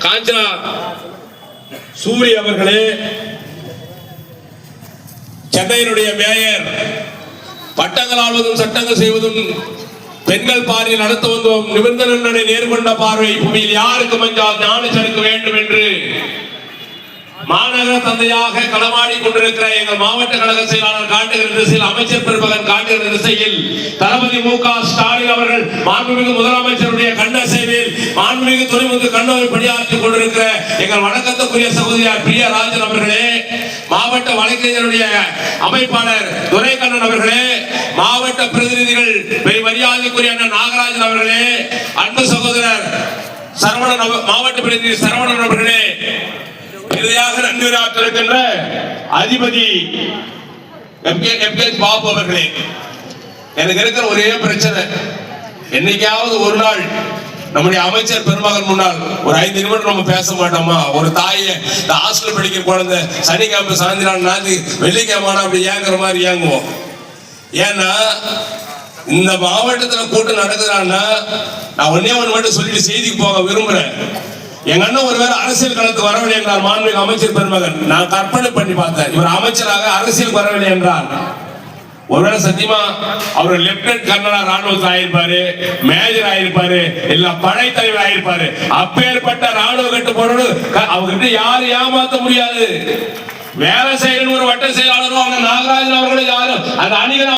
காஞ்சனா சூரி அவர்களே, சென்னையினுடைய மேயர், பட்டங்கள் ஆள்வதும் சட்டங்கள் செய்வதும் பெண்கள் பார்வையில் நடத்த வந்தோம் நிபந்தனை நேர்கொண்ட பார்வை புவியில் யாருக்கு மஞ்சால் ஞானசனுக்கு வேண்டும் என்று மாநகர தந்தையாக களமாடி கொண்டிருக்கிற எங்கள் மாவட்ட கழக செயலாளர் காட்டுகிற திசையில், அமைச்சர் பெருமகன் காட்டுகிற திசையில் தளபதி மு.க. ஸ்டாலின் அவர்கள் மாண்புமிகு முதலமைச்சருடைய கண்ணசைவில் மாண்புமிகு துணைமுக கண்ணோய் பணியாற்றிக் கொண்டிருக்கிற எங்கள் வணக்கத்துக்குரிய சகோதரியார் பிரியராஜன் அவர்களே, மாவட்ட வழக்கறிஞருடைய அமைப்பாளர் துரைக்கண்ணன் அவர்களே, மாவட்ட பிரதிநிதிகள் மரியாதைக்குரிய அண்ணன் நாகராஜன் அவர்களே, அன்பு சகோதரர் சரவணன், மாவட்ட பிரதிநிதி சரவணன் அவர்களே, இறுதியாக நன்றி இருக்கின்ற அதிபதி எம்.கே. பாபு அவர்களே, எனக்கு இருக்கிற ஒரே பிரச்சனை, என்னைக்காவது ஒரு நாள் நம்முடைய அமைச்சர் பெருமகன் முன்னால் ஒரு 5 நிமிடம் நம்ம பேச மாட்டோமா? ஒரு தாயை, இந்த ஹாஸ்டல் படிக்கிற குழந்தை சனிக்கிழமை சாயந்திரம் நாள் வெள்ளிக்கிழமை அப்படி ஏங்குற மாதிரி ஏங்குவோம். ஏன்னா இந்த மாவட்டத்தில் கூட்டம் நடக்குதான்னா நான் ஒன்னே ஒன்று மட்டும் சொல்லிட்டு செய்திக்கு போக விரும்புறேன். எங்க அண்ணன் ஒருவேளை அரசியல் களத்துக்கு வரவில்லை என்றால் மாண்புமிகு அமைச்சர் பெருமகன், நான் கற்பனை பண்ணி பார்த்தேன், இவர் அமைச்சராக அரசியல் வரவில்லை என்றால் ஒருவேளை சத்தியமா அவர் லெப்டினன்ட் கர்னல் ராணுவத்தில் ஆயிருப்பாரு, மேஜர் ஆயிருப்பாரு, இல்ல படைத்தலைவர் ஆயிருப்பாரு. அப்பேற்பட்ட ராணுவ கட்டு போறது அவர்கிட்ட யாரும் ஏமாத்த முடியாது. வேலை செய்யணும் ஒரு வட்ட செயலாளரும் நாகராஜன் அவர்களும் யாரும் அந்த அணிகள்